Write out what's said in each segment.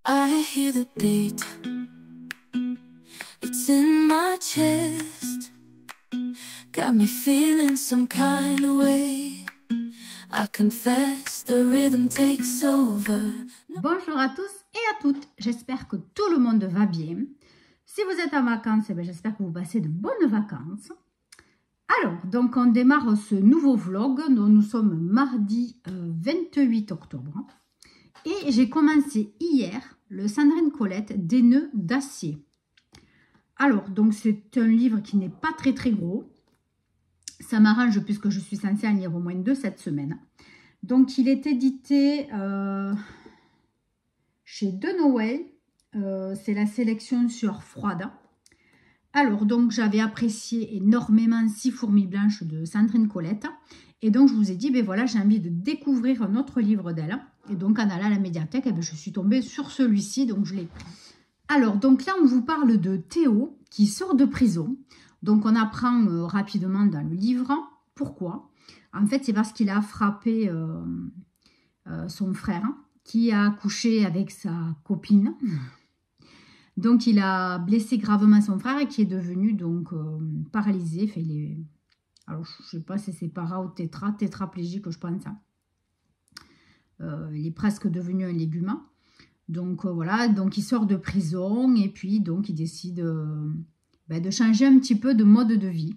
I hear the beat, it's in my chest, got me feeling some kind of way. I confess the rhythm takes over. Bonjour à tous et à toutes, j'espère que tout le monde va bien. Si vous êtes en vacances, j'espère que vous passez de bonnes vacances. Alors, donc on démarre ce nouveau vlog, dont nous sommes mardi 28 octobre. Et j'ai commencé hier le Sandrine Colette des nœuds d'acier. Alors, donc c'est un livre qui n'est pas très gros. Ça m'arrange puisque je suis censée en lire au moins 2 cette semaine. Donc il est édité chez De Noël. C'est la sélection sur froide. Alors, donc, j'avais apprécié énormément 6 fourmis blanches de Sandrine Colette. Et donc, je vous ai dit, ben voilà, j'ai envie de découvrir un autre livre d'elle. Et donc, en allant à la médiathèque, eh ben, je suis tombée sur celui-ci, donc je l'ai pris. Alors, donc là, on vous parle de Théo qui sort de prison. Donc, on apprend rapidement dans le livre. Pourquoi? En fait, c'est parce qu'il a frappé son frère qui a couché avec sa copine. Donc, il a blessé gravement son frère et qui est devenu donc paralysé. Enfin, alors, je ne sais pas si c'est para ou tétraplégique, je pense. Il est presque devenu un légume. Donc, voilà. Donc, il sort de prison et puis, donc, il décide de changer un petit peu de mode de vie.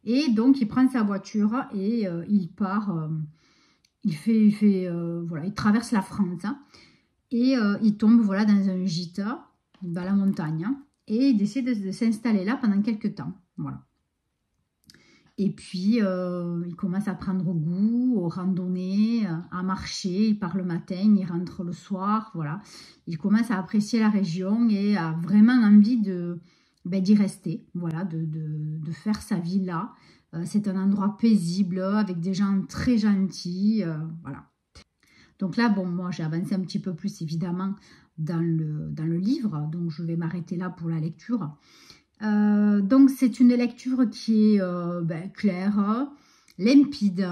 Et donc, il prend sa voiture et il part. Voilà, il traverse la France. Et il tombe, voilà, dans un gîte dans la montagne, et il décide de s'installer là pendant quelques temps, voilà. Et puis il commence à prendre goût aux randonnées, à marcher, il part le matin, il rentre le soir, voilà. Il commence à apprécier la région et a vraiment envie d'y rester, voilà, de faire sa vie là. C'est un endroit paisible, avec des gens très gentils, voilà. Donc là, bon, moi j'ai avancé un petit peu plus évidemment dans le livre, donc je vais m'arrêter là pour la lecture. Donc c'est une lecture qui est claire, limpide,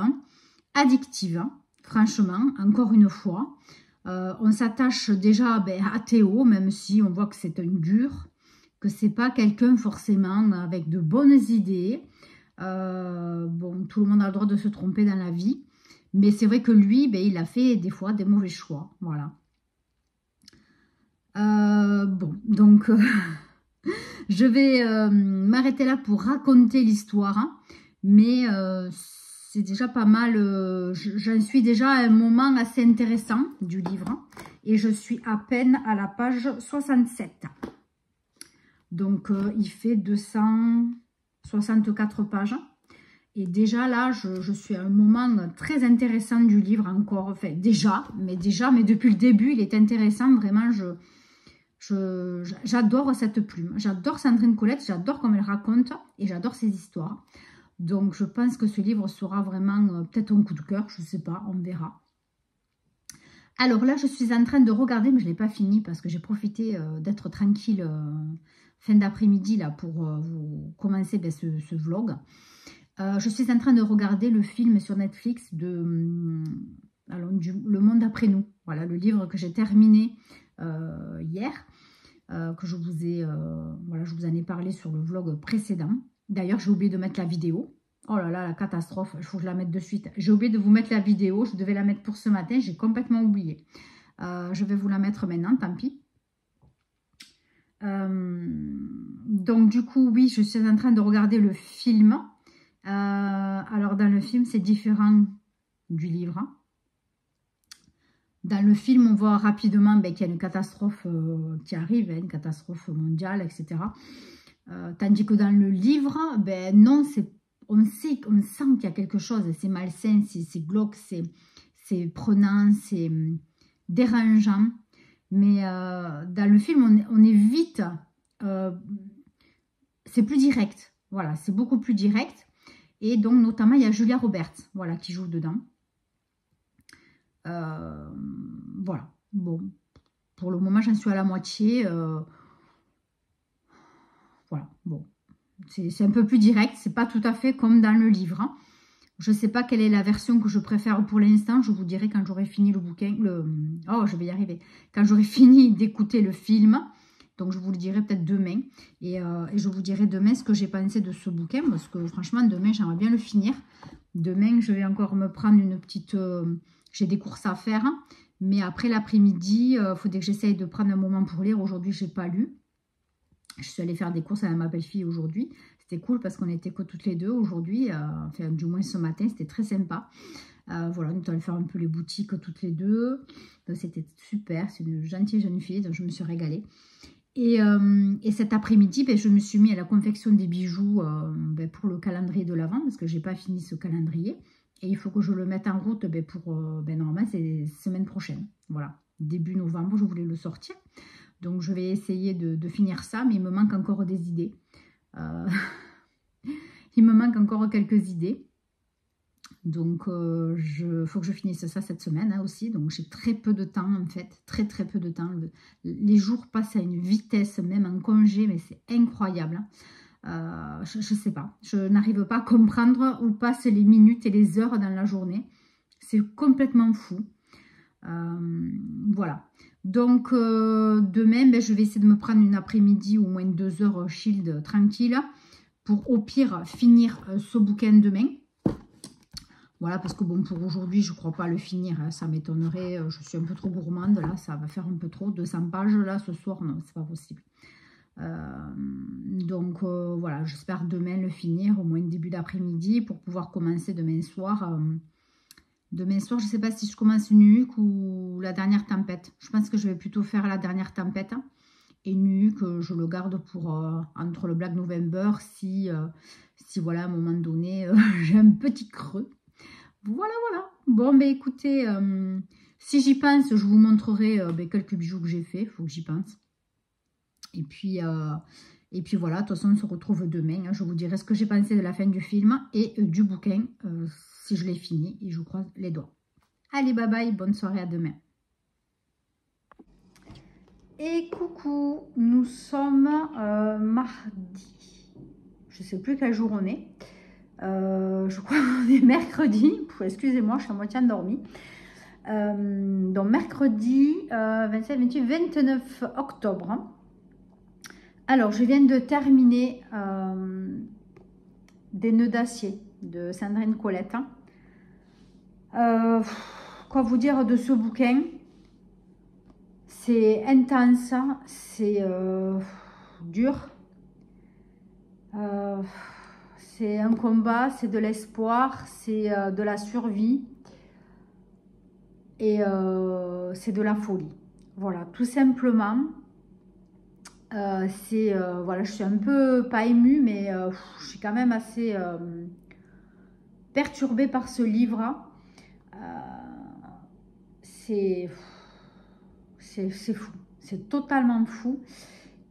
addictive, franchement, encore une fois. On s'attache déjà à Théo, même si on voit que c'est un dur, que c'est pas quelqu'un forcément avec de bonnes idées. Bon, tout le monde a le droit de se tromper dans la vie. Mais c'est vrai que lui, il a fait des fois des mauvais choix. Voilà. Bon, donc je vais m'arrêter là pour raconter l'histoire. Hein, mais c'est déjà pas mal. J'en suis déjà à un moment assez intéressant du livre. Hein, et je suis à peine à la page 67. Donc il fait 264 pages. Et déjà là, je suis à un moment très intéressant du livre encore. Enfin, mais depuis le début, il est intéressant. Vraiment, j'adore cette plume. J'adore Sandrine Colette, j'adore comme elle raconte et j'adore ses histoires. Donc, je pense que ce livre sera vraiment peut-être un coup de cœur. Je ne sais pas, on verra. Alors là, je suis en train de regarder, mais je ne l'ai pas fini parce que j'ai profité d'être tranquille fin d'après-midi là pour vous commencer ce vlog. Je suis en train de regarder le film sur Netflix de Le Monde après nous. Voilà, le livre que j'ai terminé hier, que je vous en ai parlé sur le vlog précédent. D'ailleurs, j'ai oublié de mettre la vidéo. Oh là là, la catastrophe, il faut que je la mette de suite. J'ai oublié de vous mettre la vidéo, je devais la mettre pour ce matin, j'ai complètement oublié. Je vais vous la mettre maintenant, tant pis. Donc du coup, oui, je suis en train de regarder le film. Alors dans le film c'est différent du livre. Dans le film on voit rapidement qu'il y a une catastrophe qui arrive, une catastrophe mondiale, etc. Tandis que dans le livre, non, on sent qu'il y a quelque chose, c'est malsain, c'est glauque, c'est prenant, c'est dérangeant. Mais dans le film on est vite, c'est plus direct, voilà, c'est beaucoup plus direct. Et donc, notamment, il y a Julia Roberts, voilà, qui joue dedans. Voilà. Bon, pour le moment, j'en suis à la moitié. Voilà, bon. C'est un peu plus direct. C'est pas tout à fait comme dans le livre. Hein. Je ne sais pas quelle est la version que je préfère pour l'instant. Je vous dirai quand j'aurai fini le bouquin. Oh, je vais y arriver. Quand j'aurai fini d'écouter le film. Donc, je vous le dirai peut-être demain. Et je vous dirai demain ce que j'ai pensé de ce bouquin. Parce que franchement, demain, j'aimerais bien le finir. Demain, je vais encore me prendre une petite... j'ai des courses à faire. Mais après l'après-midi, il faudrait que j'essaye de prendre un moment pour lire. Aujourd'hui, je n'ai pas lu. Je suis allée faire des courses avec ma belle-fille aujourd'hui. C'était cool parce qu'on était que toutes les deux aujourd'hui. Enfin, du moins ce matin, c'était très sympa. Voilà, nous sommes allés faire un peu les boutiques toutes les deux. C'était super. C'est une gentille jeune fille, donc je me suis régalée. Et cet après-midi, ben, je me suis mis à la confection des bijoux ben, pour le calendrier de l'Avent parce que je n'ai pas fini ce calendrier. Et il faut que je le mette en route ben, pour, normalement, c'est semaine prochaine. Voilà, début novembre, je voulais le sortir. Donc, je vais essayer de finir ça, mais il me manque encore des idées. Il me manque encore quelques idées. Donc, faut que je finisse ça cette semaine hein, aussi. Donc, j'ai très peu de temps, en fait. Très, très peu de temps. Les jours passent à une vitesse, même en congé, mais c'est incroyable. Je ne sais pas. Je n'arrive pas à comprendre où passent les minutes et les heures dans la journée. C'est complètement fou. Voilà. Donc, demain, ben, je vais essayer de me prendre une après-midi, au moins 2 heures shield tranquille, pour au pire finir ce bouquin demain. Voilà, parce que bon, pour aujourd'hui, je ne crois pas le finir, hein, ça m'étonnerait, je suis un peu trop gourmande, là, ça va faire un peu trop, 200 pages, là, ce soir, non, c'est pas possible. Donc, voilà, j'espère demain le finir, au moins début d'après-midi, pour pouvoir commencer demain soir. Demain soir, je ne sais pas si je commence Nuuk ou la dernière tempête. Je pense que je vais plutôt faire la dernière tempête. Et Nuuk, je le garde pour entre le Black November, si voilà, à un moment donné, j'ai un petit creux. Voilà, voilà. Bon, ben écoutez, si j'y pense, je vous montrerai quelques bijoux que j'ai fait. Il faut que j'y pense. Et puis voilà, de toute façon, on se retrouve demain. Hein. Je vous dirai ce que j'ai pensé de la fin du film et du bouquin, si je l'ai fini. Et je vous croise les doigts. Allez, bye bye, bonne soirée, à demain. Et coucou, nous sommes mardi. Je ne sais plus quel jour on est. Je crois qu'on est mercredi. Excusez-moi, je suis à moitié endormie. Donc mercredi 27, 28, 29 octobre. Hein. Alors, je viens de terminer des nœuds d'acier de Sandrine Colette. Hein. Quoi vous dire de ce bouquin? C'est intense, c'est dur. C'est un combat, c'est de l'espoir, c'est de la survie et c'est de la folie. Voilà, tout simplement. Voilà, je suis un peu pas émue, mais je suis quand même assez perturbée par ce livre. C'est fou, c'est totalement fou.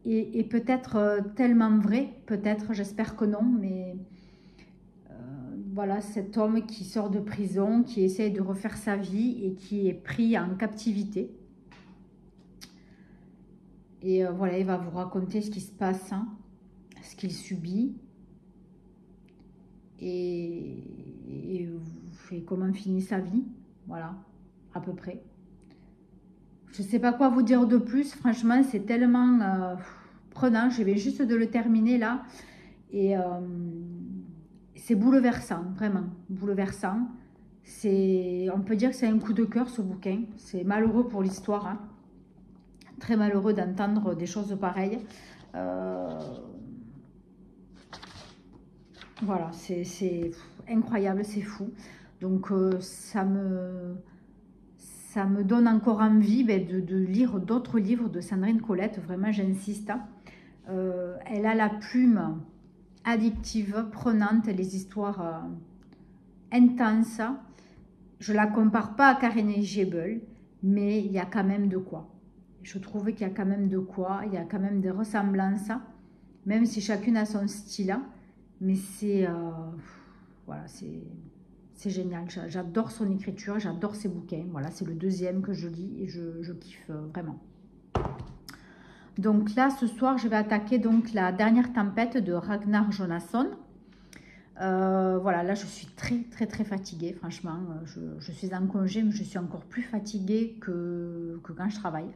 Et peut-être tellement vrai, peut-être, j'espère que non, mais voilà, cet homme qui sort de prison, qui essaye de refaire sa vie et qui est pris en captivité. Et voilà, il va vous raconter ce qui se passe, hein, ce qu'il subit et comment finit sa vie, voilà, à peu près. Je ne sais pas quoi vous dire de plus, franchement, c'est tellement prenant. Je viens juste de le terminer là. Et c'est bouleversant, vraiment, bouleversant. On peut dire que c'est un coup de cœur ce bouquin. C'est malheureux pour l'histoire. Hein. Très malheureux d'entendre des choses pareilles. Voilà, c'est incroyable, c'est fou. Donc ça me donne encore envie de lire d'autres livres de Sandrine Colette. Vraiment, j'insiste. Elle a la plume addictive, prenante, les histoires intenses. Je ne la compare pas à Karen Gable, mais il y a quand même de quoi. Je trouve qu'il y a quand même de quoi, il y a quand même des ressemblances, même si chacune a son style. Mais c'est voilà, c'est génial. J'adore son écriture, j'adore ses bouquins. Voilà, c'est le deuxième que je lis et je kiffe vraiment. Donc là, ce soir, je vais attaquer donc la dernière tempête de Ragnar Jonasson. Voilà, là je suis très fatiguée, franchement. Je suis en congé, mais je suis encore plus fatiguée que quand je travaille.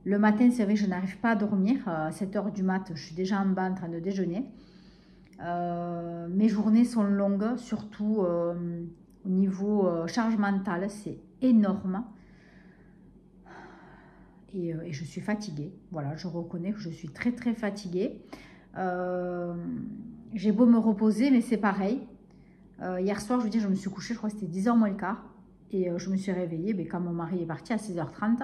Le matin, c'est vrai que je n'arrive pas à dormir. À 7 h du mat, je suis déjà en bas en train de déjeuner. Mes journées sont longues, surtout au niveau charge mentale, c'est énorme. Et je suis fatiguée. Voilà, je reconnais que je suis très fatiguée. J'ai beau me reposer, mais c'est pareil. Hier soir, je veux dire, je me suis couchée, je crois que c'était 10 h moins le quart. Et je me suis réveillée quand mon mari est parti à 6 h 30.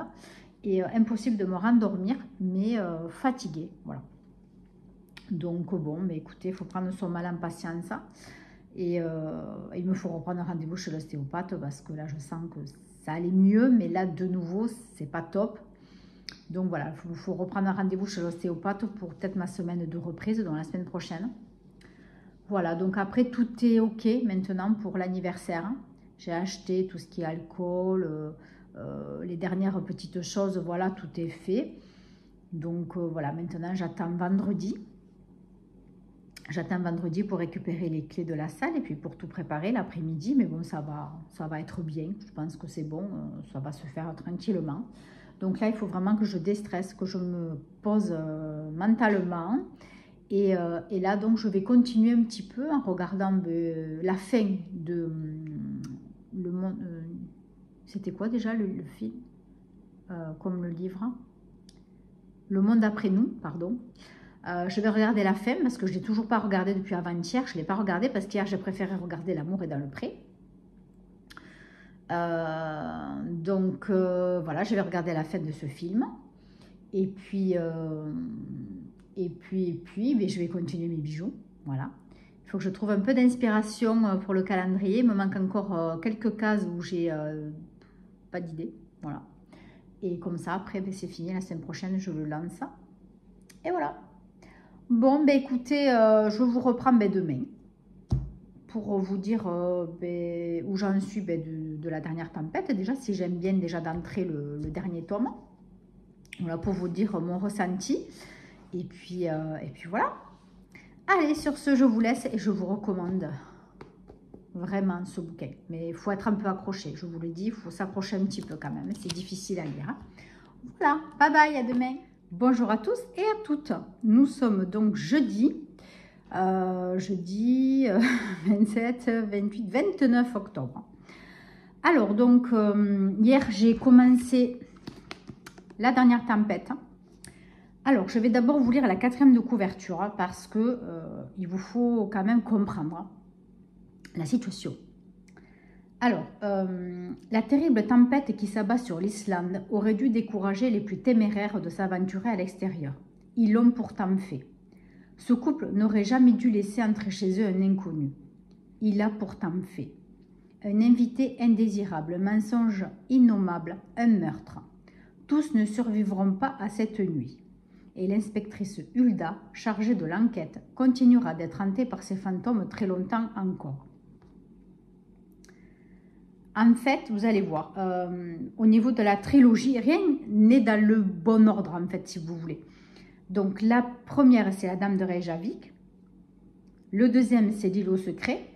Et impossible de me rendormir, mais fatiguée. Voilà. Donc bon, mais écoutez, il faut prendre son mal en patience. Et il me faut reprendre rendez-vous chez l'ostéopathe parce que là, je sens que ça allait mieux. Mais là, de nouveau, c'est pas top. Donc voilà, il faut reprendre un rendez-vous chez l'ostéopathe pour peut-être ma semaine de reprise, donc la semaine prochaine. Voilà, donc après tout est ok maintenant pour l'anniversaire. J'ai acheté tout ce qui est alcool, les dernières petites choses, voilà, tout est fait. Donc voilà, maintenant j'attends vendredi. J'attends vendredi pour récupérer les clés de la salle et puis pour tout préparer l'après-midi. Mais bon, ça va être bien. Je pense que c'est bon, ça va se faire tranquillement. Donc là, il faut vraiment que je déstresse, que je me pose mentalement. Et là, donc, je vais continuer un petit peu en regardant la fin de le monde. C'était quoi déjà le film comme le livre? Le monde après nous, pardon. Je vais regarder la fin parce que je ne l'ai toujours pas regardé depuis avant-hier. Je ne l'ai pas regardé parce qu'hier, j'ai préféré regarder L'amour est dans le pré. Donc voilà, je vais regarder la fin de ce film. Et puis mais je vais continuer mes bijoux. Voilà. Il faut que je trouve un peu d'inspiration pour le calendrier. Il me manque encore quelques cases où j'ai pas d'idée. Voilà. Et comme ça, après, c'est fini. La semaine prochaine, je le lance. Et voilà. Bon, ben écoutez, je vous reprends demain pour vous dire où j'en suis de la dernière tempête. Déjà, si j'aime bien déjà d'entrer le dernier tome. Voilà, pour vous dire mon ressenti. Et puis voilà. Allez, sur ce, je vous laisse et je vous recommande vraiment ce bouquin. Mais il faut être un peu accroché, je vous le dis, il faut s'accrocher un petit peu quand même. C'est difficile à lire. Hein. Voilà, bye bye, à demain. Bonjour à tous et à toutes. Nous sommes donc jeudi 27, 28, 29 octobre. Alors, donc, hier, j'ai commencé la dernière tempête. Alors, je vais d'abord vous lire la 4e de couverture parce que il vous faut quand même comprendre la situation. Alors, la terrible tempête qui s'abat sur l'Islande aurait dû décourager les plus téméraires de s'aventurer à l'extérieur. Ils l'ont pourtant fait. Ce couple n'aurait jamais dû laisser entrer chez eux un inconnu. Il l'a pourtant fait. Un invité indésirable, mensonge innommable, un meurtre. Tous ne survivront pas à cette nuit. Et l'inspectrice Hulda, chargée de l'enquête, continuera d'être hantée par ces fantômes très longtemps encore. En fait, vous allez voir, au niveau de la trilogie, rien n'est dans le bon ordre, en fait, si vous voulez. Donc, la première, c'est La Dame de Reykjavik. Le deuxième, c'est L'île au secret.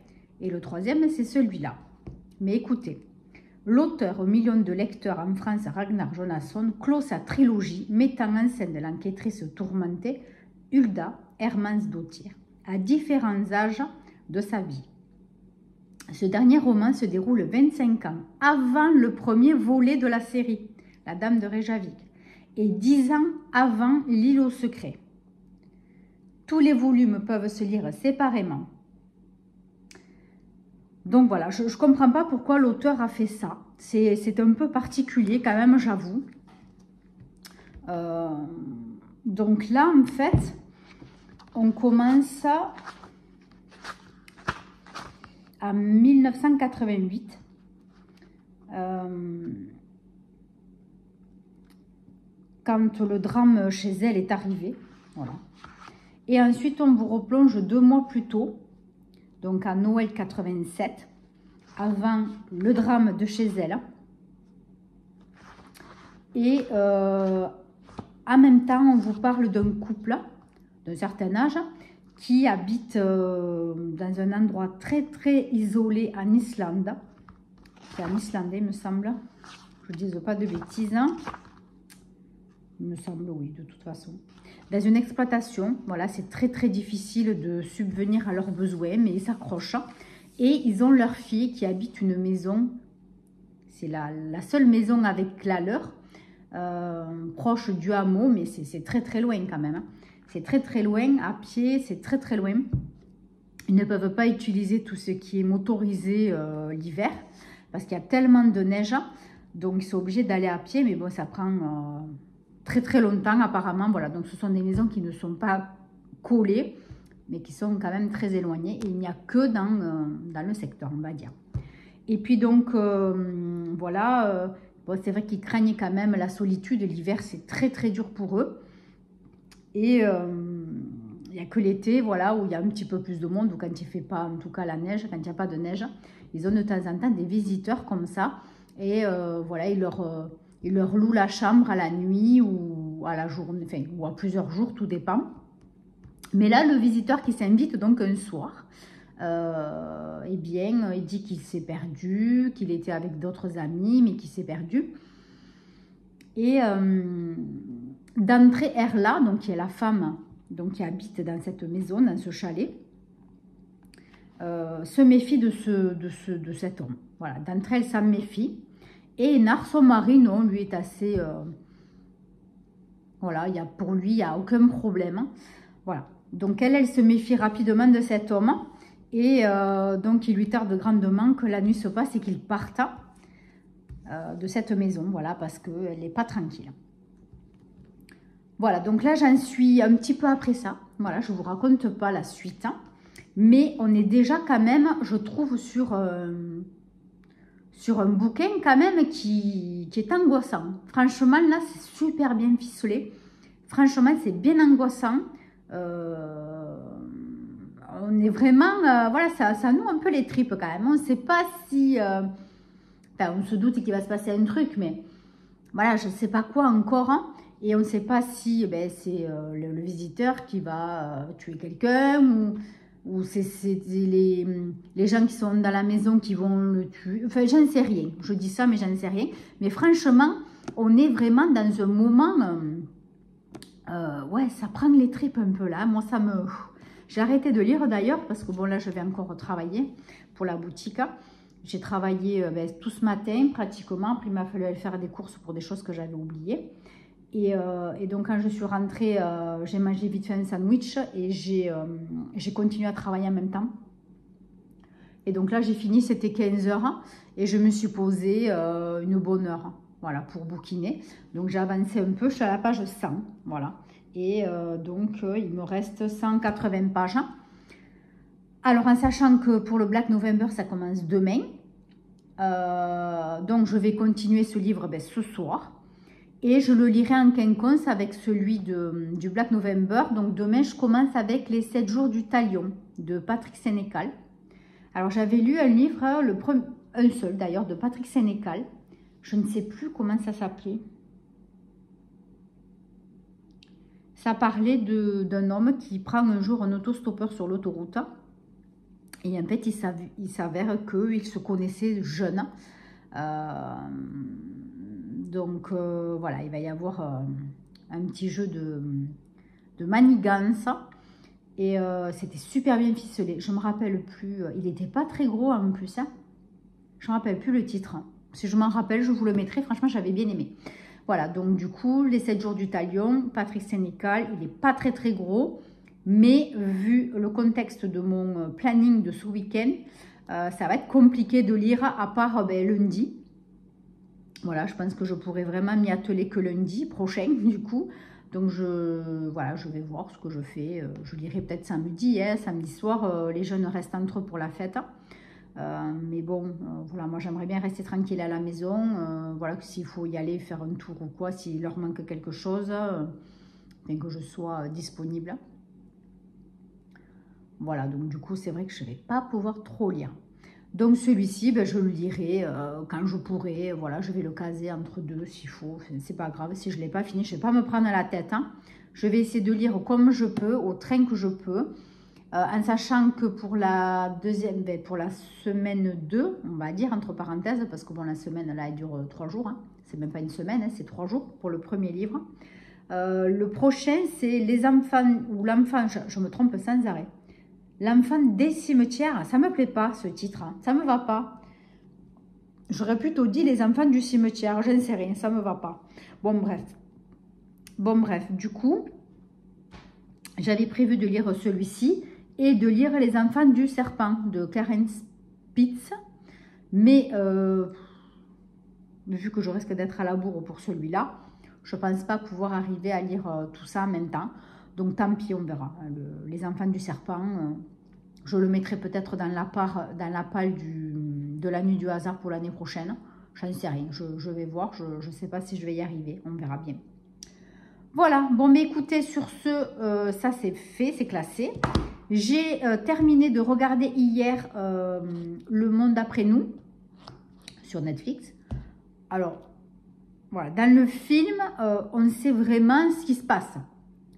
Et le troisième, c'est celui-là. Mais écoutez, l'auteur aux millions de lecteurs en France, Ragnar Jonasson, clôt sa trilogie mettant en scène l'enquêtrice tourmentée Hulda Hermansdottir à différents âges de sa vie. Ce dernier roman se déroule 25 ans avant le premier volet de la série, La Dame de Reykjavik, et 10 ans avant L'île au secret. Tous les volumes peuvent se lire séparément. Donc voilà, je ne comprends pas pourquoi l'auteur a fait ça. C'est un peu particulier quand même, j'avoue. Donc là, en fait, on commence en 1988. Quand le drame chez elle est arrivé. Voilà. Et ensuite, on vous replonge 2 mois plus tôt, donc à Noël 87, avant le drame de chez elle. Et en même temps, on vous parle d'un couple d'un certain âge qui habite dans un endroit très très isolé en Islande. C'est en islandais, il me semble. Je ne dis pas de bêtises. Il me semble, oui, de toute façon. Dans une exploitation, voilà, c'est très très difficile de subvenir à leurs besoins, mais ils s'accrochent. Et ils ont leur fille qui habite une maison, c'est la seule maison avec la leur, proche du hameau, mais c'est très très loin quand même. Hein. C'est très très loin, à pied, c'est très très loin. Ils ne peuvent pas utiliser tout ce qui est motorisé l'hiver, parce qu'il y a tellement de neige, donc ils sont obligés d'aller à pied, mais bon, ça prend très très longtemps apparemment. Voilà, donc ce sont des maisons qui ne sont pas collées, mais qui sont quand même très éloignées, et il n'y a que dans le secteur, on va dire. Et puis donc, voilà, bon, c'est vrai qu'ils craignent quand même la solitude, l'hiver c'est très très dur pour eux. Et il n'y a que l'été, voilà, où il y a un petit peu plus de monde, ou quand il ne fait pas, en tout cas la neige, quand il n'y a pas de neige, ils ont de temps en temps des visiteurs comme ça, et voilà, ils leur louent la chambre à la nuit, ou à la journée, enfin, ou à plusieurs jours, tout dépend. Mais là, le visiteur qui s'invite donc un soir, eh bien, il dit qu'il s'est perdu, qu'il était avec d'autres amis, mais qu'il s'est perdu. Et d'entrée Erla, donc qui est la femme donc, qui habite dans cette maison, dans ce chalet, se méfie de cet homme. Voilà, d'entrée elle s'en méfie. Et Nar, son mari, non, lui est assez... voilà, pour lui, il n'y a aucun problème. Voilà, donc elle se méfie rapidement de cet homme. Et donc il lui tarde grandement que la nuit se passe et qu'il parte de cette maison, voilà, parce qu'elle n'est pas tranquille. Voilà, donc là j'en suis un petit peu après ça. Voilà, je ne vous raconte pas la suite, hein, mais on est déjà quand même, je trouve, sur un bouquin quand même qui est angoissant. Franchement, là c'est super bien ficelé. Franchement, c'est bien angoissant. On est vraiment, voilà, ça noue un peu les tripes quand même. On ne sait pas si, enfin, on se doute qu'il va se passer un truc, mais voilà, je ne sais pas quoi encore. Hein, et on ne sait pas si c'est le visiteur qui va tuer quelqu'un, ou c'est les gens qui sont dans la maison qui vont le tuer. Enfin, j'en sais rien. Je dis ça, mais j'en sais rien. Mais franchement, on est vraiment dans un moment... ouais, ça prend les tripes un peu là. Moi, ça me... J'ai arrêté de lire d'ailleurs parce que bon, là, je vais encore travailler pour la boutique. J'ai travaillé tout ce matin pratiquement. Après, il m'a fallu aller faire des courses pour des choses que j'avais oubliées. Et donc, quand je suis rentrée, j'ai mangé vite fait un sandwich et j'ai continué à travailler en même temps. Et donc là, j'ai fini, c'était 15 h et je me suis posée une bonne heure. Voilà, pour bouquiner. Donc, j'ai avancé un peu, je suis à la page 100. Voilà. Et donc, il me reste 180 pages. Alors, en sachant que pour le Black November, ça commence demain. Donc, je vais continuer ce livre ce soir. Et je le lirai en quinconce avec celui du Black November. Donc, demain, je commence avec les 7 jours du Talion de Patrick Sénécal. Alors, j'avais lu un livre, un seul d'ailleurs, de Patrick Sénécal. Je ne sais plus comment ça s'appelait. Ça parlait d'un homme qui prend un jour un autostoppeur sur l'autoroute. Et en fait, il s'avère qu'ils se connaissaient jeunes. Donc, voilà, il va y avoir un petit jeu de manigance. Et c'était super bien ficelé. Je ne me rappelle plus. Il n'était pas très gros en plus. Hein. Je ne me rappelle plus le titre. Si je m'en rappelle, je vous le mettrai. Franchement, j'avais bien aimé. Voilà, donc du coup, les 7 jours du Talion, Patrick Sénécal, il n'est pas très très gros. Mais vu le contexte de mon planning de ce week-end, ça va être compliqué de lire à part lundi. Voilà, je pense que je pourrais vraiment m'y atteler que lundi prochain, du coup. Donc, voilà, je vais voir ce que je fais. Je lirai peut-être samedi. Hein, samedi soir, les jeunes restent entre eux pour la fête. Mais bon, voilà, moi j'aimerais bien rester tranquille à la maison. Voilà, que s'il faut y aller faire un tour ou quoi, s'il leur manque quelque chose, que je sois disponible. Voilà, donc du coup, c'est vrai que je ne vais pas pouvoir trop lire. Donc celui-ci, je le lirai quand je pourrai. Voilà, je vais le caser entre deux s'il faut. C'est pas grave, si je ne l'ai pas fini, je ne vais pas me prendre la tête. Hein. Je vais essayer de lire comme je peux, au train que je peux. En sachant que pour la deuxième, pour la semaine 2, on va dire entre parenthèses, parce que bon, la semaine là elle dure 3 jours, hein. C'est même pas une semaine, hein, c'est 3 jours pour le premier livre. Le prochain, c'est les enfants, ou l'enfant, je me trompe sans arrêt. L'enfant des cimetières, ça me plaît pas ce titre, hein, ça me va pas. J'aurais plutôt dit les enfants du cimetière, je ne sais rien, ça me va pas. Bon bref, du coup, j'avais prévu de lire celui-ci et de lire Les enfants du serpent de Karen Spitz. Mais vu que je risque d'être à la bourre pour celui-là, je ne pense pas pouvoir arriver à lire tout ça en même temps. Donc tant pis, on verra. Les enfants du serpent, je le mettrai peut-être dans la palle de la nuit du hasard pour l'année prochaine. J'en sais rien, je vais voir, je ne sais pas si je vais y arriver, on verra bien. Voilà, bon mais écoutez, sur ce, ça c'est fait, c'est classé. J'ai terminé de regarder hier Le Monde après nous sur Netflix. Alors, voilà, dans le film, on sait vraiment ce qui se passe.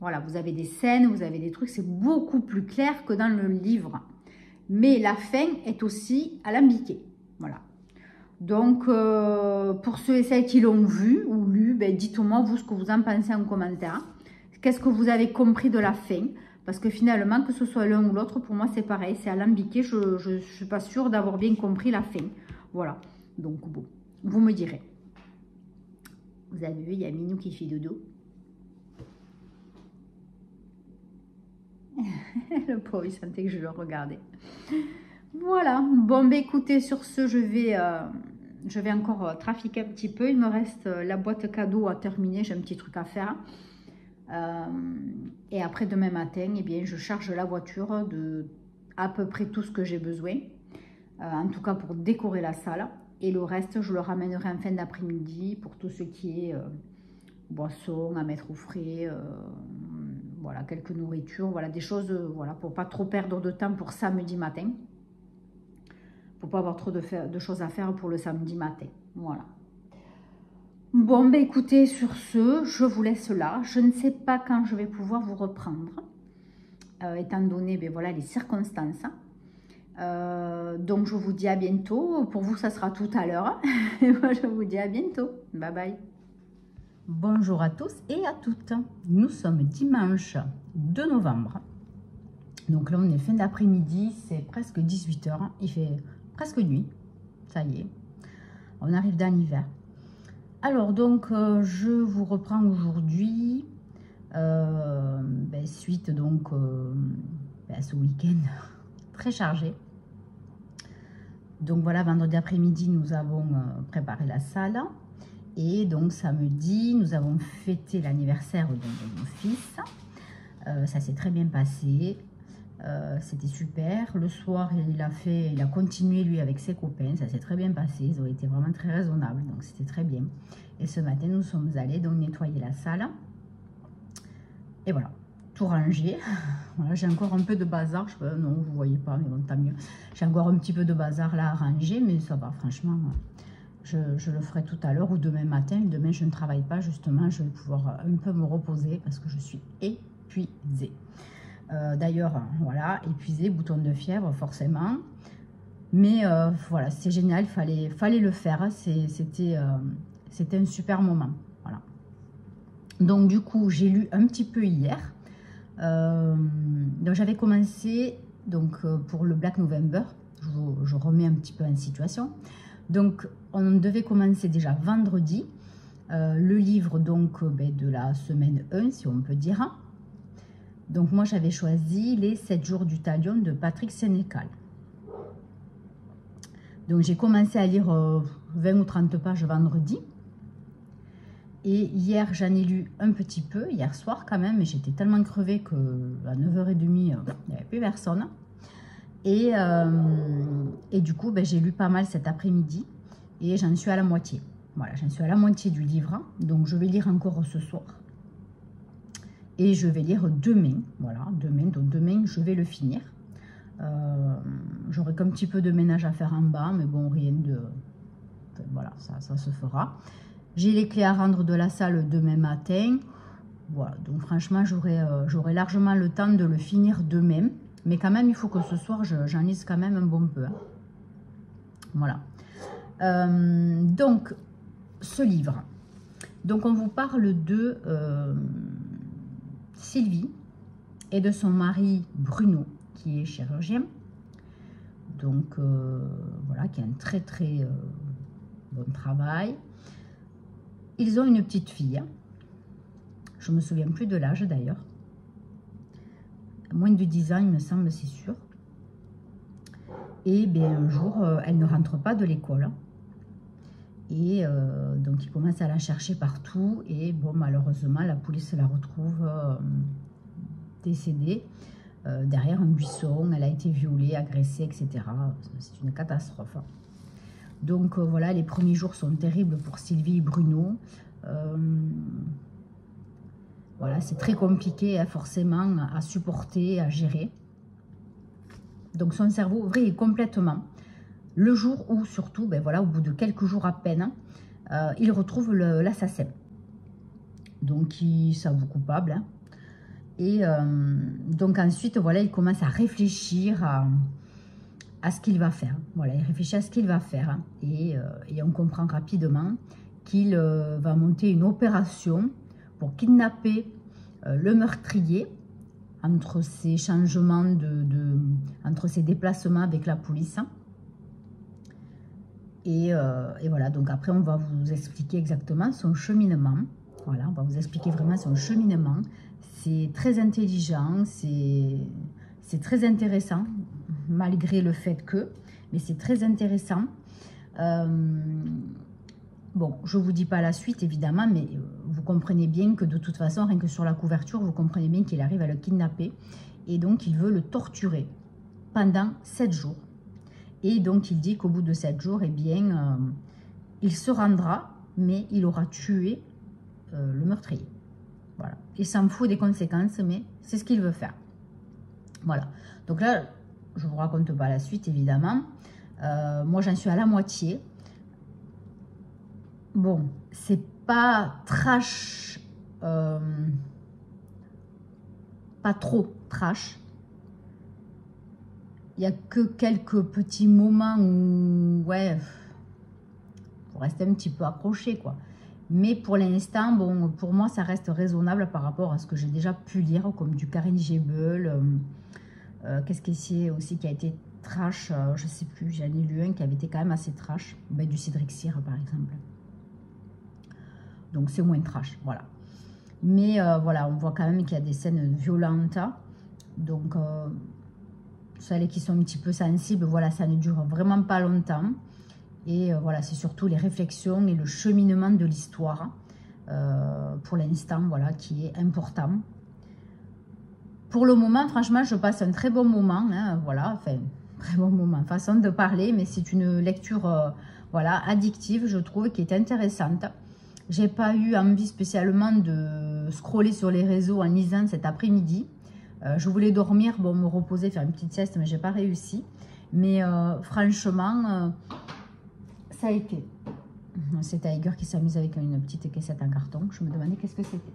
Voilà, vous avez des scènes, vous avez des trucs, c'est beaucoup plus clair que dans le livre. Mais la fin est aussi alambiquée. Voilà. Donc, pour ceux et celles qui l'ont vu ou lu, ben, dites-moi vous ce que vous en pensez en commentaire. Qu'est-ce que vous avez compris de la fin? Parce que finalement, que ce soit l'un ou l'autre, pour moi, c'est pareil. C'est alambiqué. Je ne suis pas sûre d'avoir bien compris la fin. Voilà. Donc, bon, vous me direz. Vous avez vu, il y a Minou qui fait dodo. Le pauvre, il sentait que je le regardais. Voilà. Bon, ben écoutez, sur ce, je vais encore trafiquer un petit peu. Il me reste la boîte cadeau à terminer. J'ai un petit truc à faire. Et après, demain matin, eh bien, je charge la voiture de à peu près tout ce que j'ai besoin. En tout cas, pour décorer la salle. Et le reste, je le ramènerai en fin d'après-midi pour tout ce qui est boissons à mettre au frais. Voilà, quelques nourritures. Voilà, des choses, voilà, pour pas trop perdre de temps pour samedi matin. Pour pas avoir trop de choses à faire pour le samedi matin. Voilà. Bon, ben écoutez, sur ce, je vous laisse là. Je ne sais pas quand je vais pouvoir vous reprendre, étant donné ben, voilà, les circonstances. Donc, je vous dis à bientôt. Pour vous, ça sera tout à l'heure. Et moi, je vous dis à bientôt. Bye bye. Bonjour à tous et à toutes. Nous sommes dimanche 2 novembre. Donc là, on est fin d'après-midi. C'est presque 18 h. Il fait presque nuit. Ça y est. On arrive dans l'hiver. Alors, donc, je vous reprends aujourd'hui, suite donc à ce week-end très chargé. Donc voilà, vendredi après-midi, nous avons préparé la salle. Et donc samedi, nous avons fêté l'anniversaire de mon fils. Ça s'est très bien passé. C'était super. Le soir, il a continué lui avec ses copains. Ça s'est très bien passé. Ils ont été vraiment très raisonnables. Donc c'était très bien. Et ce matin, nous sommes allés donc nettoyer la salle. Et voilà, tout ranger. Voilà, j'ai encore un peu de bazar. Non, vous voyez pas, mais bon, tant mieux. J'ai encore un petit peu de bazar là à ranger, mais ça va, franchement. Je le ferai tout à l'heure ou demain matin. Demain, je ne travaille pas, justement. Je vais pouvoir un peu me reposer parce que je suis épuisée. D'ailleurs, voilà, épuisée, bouton de fièvre, forcément. Mais voilà, c'est génial, il fallait le faire. C'était un super moment. Voilà. Donc, du coup, j'ai lu un petit peu hier. Donc, j'avais commencé donc, pour le Black November. Je remets un petit peu en situation. Donc, on devait commencer déjà vendredi. Le livre donc, de la semaine 1, si on peut dire. Donc, moi, j'avais choisi les 7 jours du talion de Patrick Sénécal. Donc, j'ai commencé à lire 20 ou 30 pages vendredi. Et hier, j'en ai lu un petit peu, hier soir quand même, mais j'étais tellement crevée qu'à 9h30, il n'y avait plus personne. Et du coup, j'ai lu pas mal cet après-midi et j'en suis à la moitié. Voilà, j'en suis à la moitié du livre. Donc, je vais lire encore ce soir. Et je vais lire demain. Voilà, demain. Donc, demain, je vais le finir. J'aurai qu'un petit peu de ménage à faire en bas, mais bon, rien de... Enfin, voilà, ça se fera. J'ai les clés à rendre de la salle demain matin. Voilà, donc franchement, j'aurai largement le temps de le finir demain. Mais quand même, il faut que ce soir, j'en lise quand même un bon peu. Hein. Voilà. Donc, ce livre. Donc, on vous parle de Sylvie et de son mari Bruno, qui est chirurgien. Donc, voilà, qui a un très, très bon travail. Ils ont une petite fille. Je ne me souviens plus de l'âge d'ailleurs. Moins de 10 ans, il me semble, c'est sûr. Et bien, un jour, elle ne rentre pas de l'école. Et donc, ils commencent à la chercher partout. Et bon, malheureusement, la police la retrouve décédée derrière un buisson. Elle a été violée, agressée, etc. C'est une catastrophe. Donc, voilà, les premiers jours sont terribles pour Sylvie et Bruno. Voilà, c'est très compliqué, hein, forcément, à supporter, à gérer. Donc, son cerveau vrille complètement. Le jour où, surtout, ben voilà, au bout de quelques jours à peine, il retrouve l'assassin. Donc, il s'avoue coupable. Hein. Et donc, ensuite, voilà, il commence à réfléchir à ce qu'il va faire. Voilà, il réfléchit à ce qu'il va faire. Hein. Et on comprend rapidement qu'il va monter une opération pour kidnapper le meurtrier entre ses changements entre ses déplacements avec la police. Et voilà, donc après on va vous expliquer exactement son cheminement. Voilà, on va vous expliquer vraiment son cheminement. C'est très intelligent, c'est très intéressant, malgré le fait que, mais c'est très intéressant. Bon, je ne vous dis pas la suite, évidemment, mais vous comprenez bien que de toute façon, rien que sur la couverture, vous comprenez bien qu'il arrive à le kidnapper. Et donc, il veut le torturer pendant 7 jours. Et donc, il dit qu'au bout de 7 jours, eh bien, il se rendra, mais il aura tué le meurtrier. Voilà. Il s'en fout des conséquences, mais c'est ce qu'il veut faire. Voilà. Donc là, je ne vous raconte pas la suite, évidemment. Moi, j'en suis à la moitié. Bon, c'est pas trash, pas trop trash. Il n'y a que quelques petits moments où, ouais, faut rester un petit peu accroché, quoi. Mais pour l'instant, bon, pour moi, ça reste raisonnable par rapport à ce que j'ai déjà pu lire, comme du Karen Gebel. Qu'est-ce que c'est aussi qui a été trash, je sais plus, j'en ai lu un qui avait été quand même assez trash. Ben, du Cédric Cyr, par exemple. Donc, c'est moins trash, voilà. Mais voilà, on voit quand même qu'il y a des scènes violentes. Donc, celles qui sont un petit peu sensibles, voilà, ça ne dure vraiment pas longtemps. Et voilà, c'est surtout les réflexions et le cheminement de l'histoire, pour l'instant, voilà, qui est important. Pour le moment, franchement, je passe un très bon moment, hein, voilà, enfin, très bon moment, façon de parler, mais c'est une lecture, voilà, addictive, je trouve, qui est intéressante. J'ai pas eu envie spécialement de scroller sur les réseaux en lisant cet après-midi. Je voulais dormir, bon, me reposer, faire une petite sieste, mais j'ai pas réussi. Mais franchement, ça a été. C'est Tiger qui s'amuse avec une petite caissette en carton. Je me demandais qu'est-ce que c'était.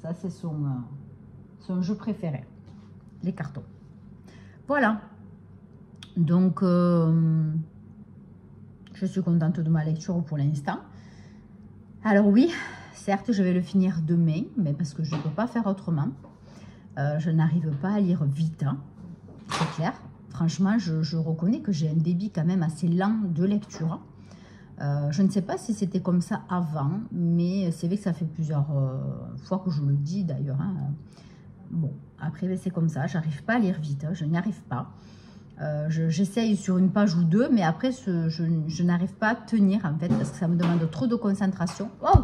Ça, c'est son jeu préféré, les cartons. Voilà. Donc, je suis contente de ma lecture pour l'instant. Alors oui, certes, je vais le finir demain, mais parce que je ne peux pas faire autrement. Je n'arrive pas à lire vite, hein, c'est clair. Franchement, je reconnais que j'ai un débit quand même assez lent de lecture. Je ne sais pas si c'était comme ça avant, mais c'est vrai que ça fait plusieurs fois que je le dis d'ailleurs. Hein. Bon, après, c'est comme ça, j'arrive pas à lire vite, hein, je n'y arrive pas. J'essaye sur une page ou deux, mais après, je n'arrive pas à tenir, en fait, parce que ça me demande trop de concentration. Oh!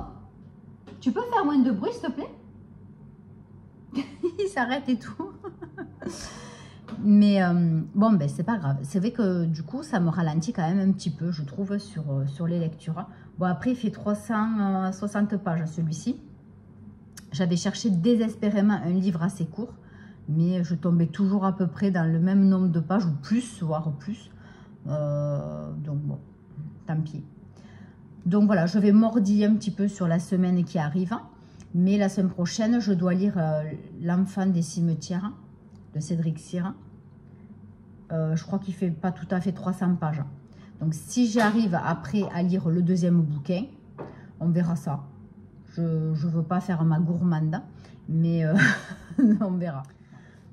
Tu peux faire moins de bruit, s'il te plaît? Il s'arrête et tout. Mais bon, ben, c'est pas grave. C'est vrai que du coup, ça me ralentit quand même un petit peu, je trouve, sur les lectures. Bon, après, il fait 360 pages, celui-ci. J'avais cherché désespérément un livre assez court, mais je tombais toujours à peu près dans le même nombre de pages, ou plus, voire plus. Donc bon, tant pis. Donc voilà, je vais mordiller un petit peu sur la semaine qui arrive. Mais la semaine prochaine, je dois lire L'enfant des cimetières. de Cédric Cyr. Je crois qu'il fait pas tout à fait 300 pages. Donc si j'arrive après à lire le deuxième bouquin, on verra ça. Je ne veux pas faire ma gourmande, mais on verra.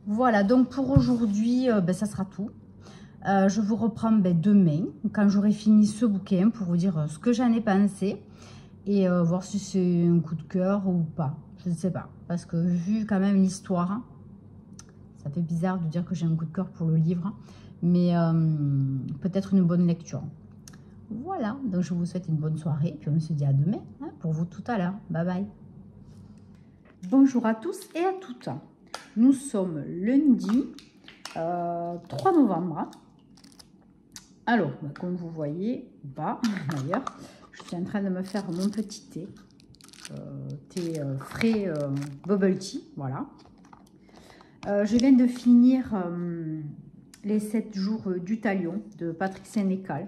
Voilà, donc pour aujourd'hui, ça sera tout. Je vous reprends demain, quand j'aurai fini ce bouquin, pour vous dire ce que j'en ai pensé. Et voir si c'est un coup de cœur ou pas. Je ne sais pas. Parce que vu quand même l'histoire, ça fait bizarre de dire que j'ai un coup de cœur pour le livre. Mais peut-être une bonne lecture. Voilà, donc je vous souhaite une bonne soirée, puis on se dit à demain, hein, pour vous tout à l'heure. Bye bye. Bonjour à tous et à toutes. Nous sommes lundi 3 novembre. Alors, comme vous voyez, d'ailleurs, je suis en train de me faire mon petit thé. Thé frais bubble tea, voilà. Je viens de finir les 7 jours du Talion de Patrick Sénécal.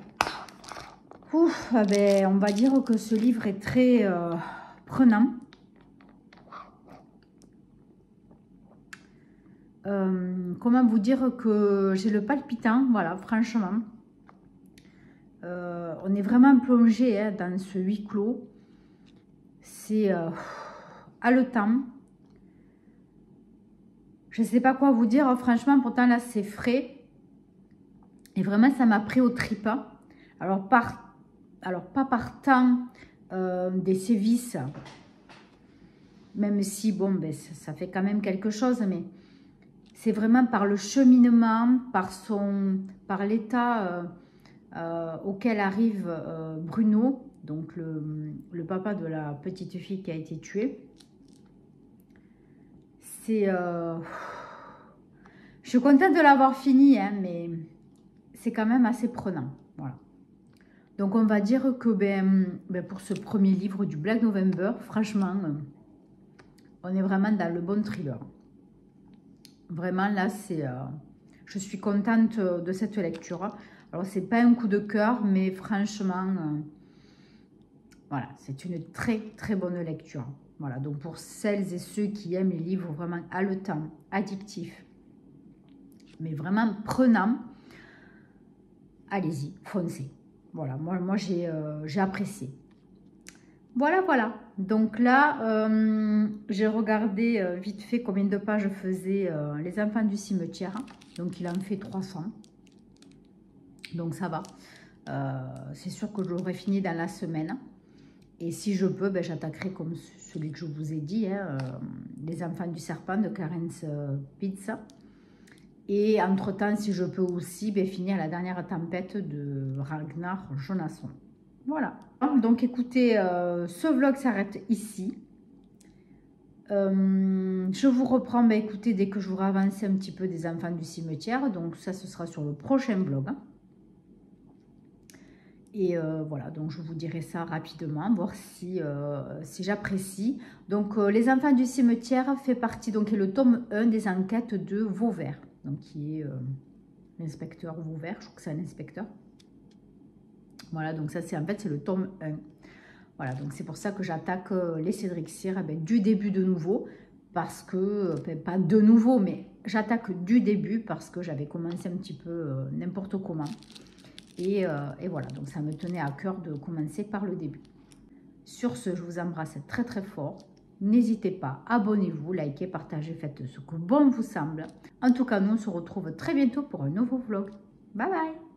Ouf, on va dire que ce livre est très prenant. Comment vous dire que j'ai le palpitant, voilà, franchement. On est vraiment plongé dans ce huis clos. C'est haletant. Je ne sais pas quoi vous dire, franchement, pourtant là c'est frais. Et vraiment ça m'a pris au tripes. Alors pas par temps des sévices, même si bon, ça fait quand même quelque chose, mais c'est vraiment par le cheminement, par l'état auquel arrive Bruno, donc le papa de la petite fille qui a été tuée. Je suis contente de l'avoir fini, hein, mais c'est quand même assez prenant. Voilà. Donc on va dire que pour ce premier livre du Black November, franchement, on est vraiment dans le bon thriller. Vraiment là, je suis contente de cette lecture. Alors c'est pas un coup de cœur, mais franchement, voilà, c'est une très très bonne lecture. Voilà, donc pour celles et ceux qui aiment les livres vraiment haletants, addictifs, mais vraiment prenants, allez-y, foncez. Voilà, moi j'ai apprécié. Voilà. Donc là, j'ai regardé vite fait combien de pages faisaient Les Enfants du Cimetière. Donc il en fait 300. Donc ça va. C'est sûr que je l'aurai fini dans la semaine. Et si je peux, j'attaquerai comme celui que je vous ai dit, Les Enfants du Serpent de Clarence Pitts. Et entre-temps, si je peux aussi, finir La Dernière Tempête de Ragnar Jonasson. Voilà. Donc écoutez, ce vlog s'arrête ici. Je vous reprends, écoutez, dès que je vous avance un petit peu des Enfants du Cimetière. Donc ça, ce sera sur le prochain vlog. Et voilà, donc je vous dirai ça rapidement, voir si j'apprécie. Donc Les Enfants du Cimetière fait partie, donc est le tome 1 des enquêtes de Vauvert. Donc qui est l'inspecteur Vauvert, je crois que c'est un inspecteur. Voilà, donc ça c'est c'est le tome 1. Voilà, donc c'est pour ça que j'attaque les Cédric Cyr du début de nouveau. Parce que, pas de nouveau, mais j'attaque du début parce que j'avais commencé un petit peu n'importe comment. Et voilà, donc ça me tenait à cœur de commencer par le début. Sur ce, je vous embrasse très très fort. N'hésitez pas, abonnez-vous, likez, partagez, faites ce que bon vous semble. En tout cas, nous on se retrouve très bientôt pour un nouveau vlog. Bye bye!